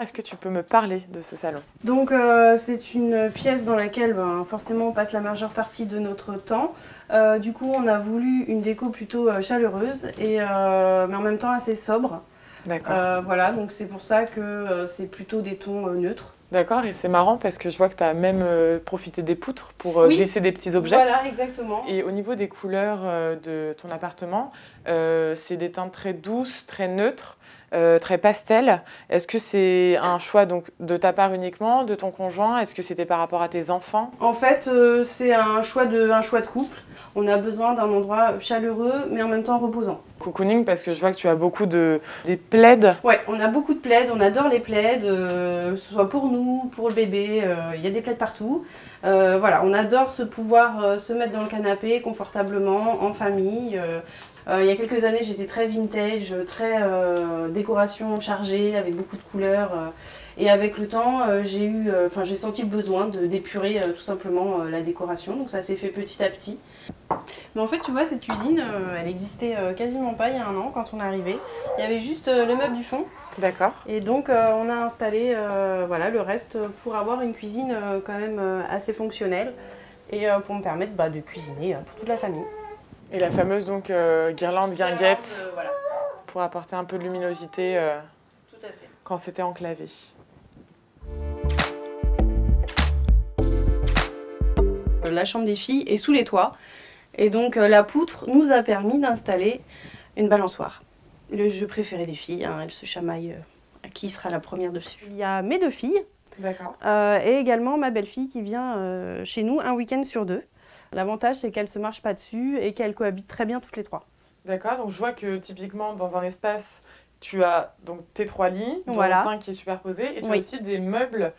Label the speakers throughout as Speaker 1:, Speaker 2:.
Speaker 1: Est-ce que tu peux me parler de ce salon?
Speaker 2: Donc c'est une pièce dans laquelle forcément on passe la majeure partie de notre temps. Du coup on a voulu une déco plutôt chaleureuse mais en même temps assez sobre.
Speaker 1: D'accord.
Speaker 2: Voilà, donc c'est pour ça que c'est plutôt des tons neutres.
Speaker 1: D'accord, et c'est marrant parce que je vois que tu as même profité des poutres pour glisser des petits objets.
Speaker 2: Voilà, exactement.
Speaker 1: Et au niveau des couleurs de ton appartement, c'est des teintes très douces, très neutres, très pastel. Est-ce que c'est un choix donc, de ta part uniquement, de ton conjoint? Est-ce que c'était par rapport à tes enfants?
Speaker 2: En fait, c'est un choix de couple. On a besoin d'un endroit chaleureux, mais en même temps reposant.
Speaker 1: Cocooning, parce que je vois que tu as beaucoup des plaids.
Speaker 2: Ouais, on a beaucoup de plaids, on adore les plaids, que ce soit pour nous, pour le bébé, il y a des plaids partout. Voilà, on adore pouvoir se mettre dans le canapé confortablement, en famille. Il y a quelques années, j'étais très vintage, très décoration chargée, avec beaucoup de couleurs. Et avec le temps, j'ai senti le besoin d'épurer tout simplement la décoration. Donc ça s'est fait petit à petit. Mais en fait, tu vois, cette cuisine, elle existait quasiment pas il y a un an quand on est arrivé. Il y avait juste le meuble du fond.
Speaker 1: D'accord.
Speaker 2: Et donc, on a installé voilà, le reste pour avoir une cuisine quand même assez fonctionnelle et pour me permettre de cuisiner pour toute la famille.
Speaker 1: Et la fameuse donc guirlande guinguette
Speaker 2: Voilà.
Speaker 1: pour apporter un peu de luminosité
Speaker 2: Tout à fait.
Speaker 1: quand c'était enclavé.
Speaker 2: La chambre des filles est sous les toits. Et donc la poutre nous a permis d'installer une balançoire. Le jeu préféré des filles, hein, elles se chamaillent à qui sera la première dessus. Il y a mes deux filles et également ma belle-fille qui vient chez nous un week-end sur 2. L'avantage c'est qu'elles ne se marchent pas dessus et qu'elles cohabitent très bien toutes les 3.
Speaker 1: D'accord, donc je vois que typiquement dans un espace, tu as donc tes 3 lits, dont
Speaker 2: Voilà.
Speaker 1: un qui est superposé, et tu as aussi des meubles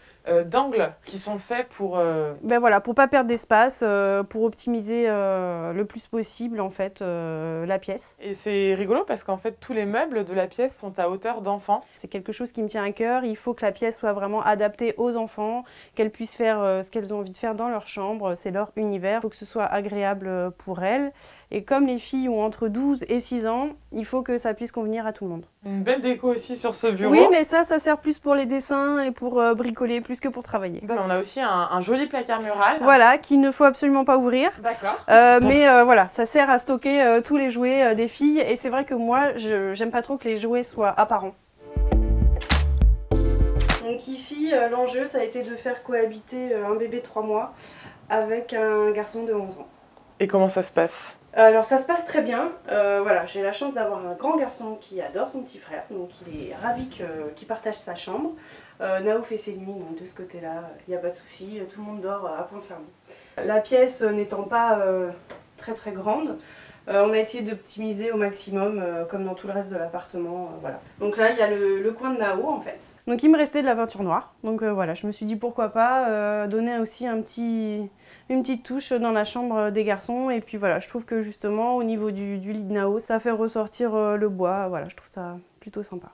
Speaker 1: d'angle qui sont faits pour...
Speaker 2: Ben voilà, pour pas perdre d'espace, pour optimiser le plus possible en fait la pièce.
Speaker 1: Et c'est rigolo parce qu'en fait tous les meubles de la pièce sont à hauteur d'enfant.
Speaker 2: C'est quelque chose qui me tient à cœur, il faut que la pièce soit vraiment adaptée aux enfants, qu'elles puissent faire ce qu'elles ont envie de faire dans leur chambre, c'est leur univers, il faut que ce soit agréable pour elles. Et comme les filles ont entre 12 et 6 ans, il faut que ça puisse convenir à tout le monde.
Speaker 1: Une belle déco aussi sur ce bureau.
Speaker 2: Oui, mais ça sert plus pour les dessins et pour bricoler, plus que pour travailler.
Speaker 1: On a aussi un joli placard mural.
Speaker 2: Voilà, qu'il ne faut absolument pas ouvrir.
Speaker 1: D'accord.
Speaker 2: Mais voilà, ça sert à stocker tous les jouets des filles. Et c'est vrai que moi, j'aime pas trop que les jouets soient apparents. Donc ici, l'enjeu, ça a été de faire cohabiter un bébé de 3 mois avec un garçon de 11 ans.
Speaker 1: Et comment ça se passe ?
Speaker 2: Alors ça se passe très bien, voilà, j'ai la chance d'avoir un grand garçon qui adore son petit frère, donc il est ravi qu'il partage sa chambre. Nao fait ses nuits, donc de ce côté-là, il n'y a pas de souci, tout le monde dort à point fermé. La pièce n'étant pas très très grande, on a essayé d'optimiser au maximum, comme dans tout le reste de l'appartement, voilà. Donc là, il y a le coin de Nao en fait. Donc il me restait de la peinture noire, donc voilà, je me suis dit pourquoi pas donner aussi une petite touche dans la chambre des garçons. Et puis voilà, je trouve que justement au niveau du lit de Nao, ça fait ressortir le bois, voilà, je trouve ça plutôt sympa.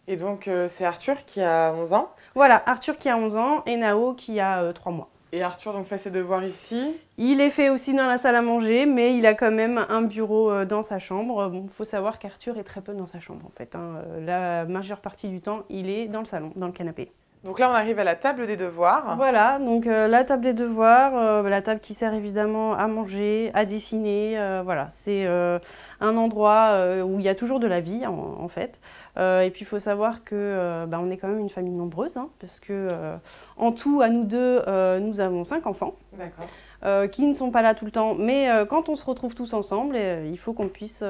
Speaker 1: Et donc c'est Arthur qui a 11 ans.
Speaker 2: Voilà, Arthur qui a 11 ans et Nao qui a 3 mois.
Speaker 1: Et Arthur donc fait ses devoirs ici.
Speaker 2: Il est fait aussi dans la salle à manger, mais il a quand même un bureau dans sa chambre. Bon, faut savoir qu'Arthur est très peu dans sa chambre en fait, hein. La majeure partie du temps, il est dans le salon, dans le canapé.
Speaker 1: Donc là, on arrive à la table des devoirs.
Speaker 2: Voilà, donc la table des devoirs, la table qui sert évidemment à manger, à dessiner. Voilà, c'est un endroit où il y a toujours de la vie en fait. Et puis il faut savoir que on est quand même une famille nombreuse, hein, parce que en tout, à nous deux, nous avons 5 enfants.
Speaker 1: D'accord.
Speaker 2: Qui ne sont pas là tout le temps. Mais quand on se retrouve tous ensemble, il faut qu'on puisse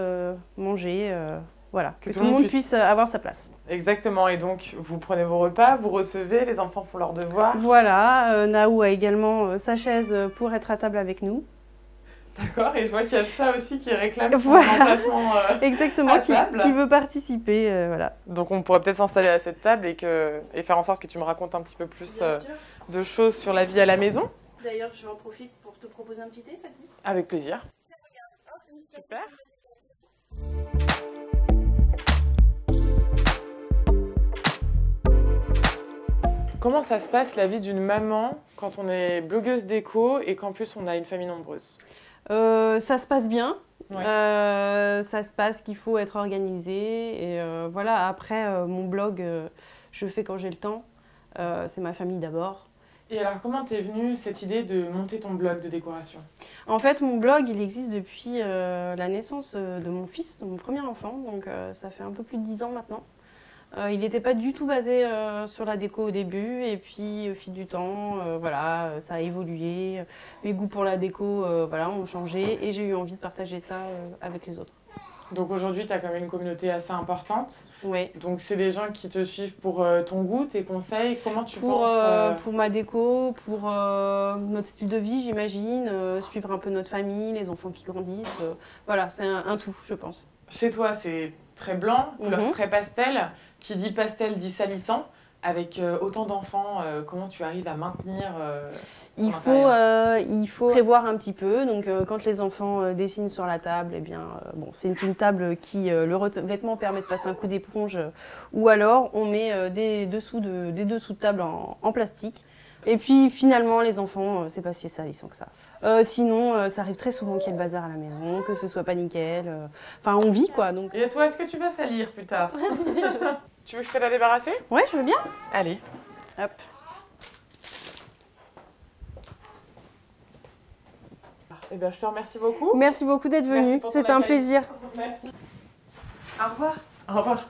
Speaker 2: manger. Voilà, que tout le monde puisse avoir sa place.
Speaker 1: Exactement, et donc vous prenez vos repas, vous recevez, les enfants font leurs devoirs.
Speaker 2: Voilà, Nao a également sa chaise pour être à table avec nous.
Speaker 1: D'accord, et je vois qu'il y a le chat aussi qui réclame son emplacement
Speaker 2: exactement,
Speaker 1: à table.
Speaker 2: qui veut participer, voilà.
Speaker 1: Donc on pourrait peut-être s'installer à cette table et faire en sorte que tu me racontes un petit peu plus de choses sur la vie à la maison.
Speaker 2: D'ailleurs, je en profite pour te proposer un petit thé, ça te dit ?
Speaker 1: Avec plaisir. Super. Comment ça se passe la vie d'une maman quand on est blogueuse déco et qu'en plus on a une famille nombreuse ?
Speaker 2: Ça se passe bien.
Speaker 1: Ouais.
Speaker 2: Ça se passe qu'il faut être organisé. Et voilà, après, mon blog, je fais quand j'ai le temps. C'est ma famille d'abord.
Speaker 1: Et alors, comment t'es venue cette idée de monter ton blog de décoration?
Speaker 2: En fait, mon blog, il existe depuis la naissance de mon fils, de mon premier enfant, donc ça fait un peu plus de 10 ans maintenant. Il n'était pas du tout basé sur la déco au début, et puis au fil du temps, voilà, ça a évolué. Mes goûts pour la déco voilà, ont changé, et j'ai eu envie de partager ça avec les autres.
Speaker 1: Donc aujourd'hui, tu as quand même une communauté assez importante.
Speaker 2: Ouais.
Speaker 1: Donc c'est des gens qui te suivent pour ton goût, tes conseils. Comment tu penses
Speaker 2: Pour ma déco, pour notre style de vie, j'imagine, suivre un peu notre famille, les enfants qui grandissent. Voilà, c'est un tout, je pense.
Speaker 1: Chez toi, c'est très blanc, couleur très pastel. Qui dit pastel dit salissant. Avec autant d'enfants, comment tu arrives à maintenir
Speaker 2: il faut prévoir un petit peu. Donc, quand les enfants dessinent sur la table, eh bien, bon, c'est une table qui, le revêtement permet de passer un coup d'éponge. Ou alors, on met des dessous de table en plastique. Et puis, finalement, les enfants, c'est pas si salissant que ça. Sinon, ça arrive très souvent qu'il y ait le bazar à la maison, que ce soit pas nickel. Enfin, on vit, quoi. Donc...
Speaker 1: Et toi, est-ce que tu vas salir plus tard? Tu veux que je te la débarrasser?
Speaker 2: Ouais, je veux bien.
Speaker 1: Allez.
Speaker 2: Hop.
Speaker 1: Eh bien, je te remercie beaucoup.
Speaker 2: Merci beaucoup d'être venu. C'était un plaisir.
Speaker 1: Merci.
Speaker 2: Au revoir.
Speaker 1: Au revoir.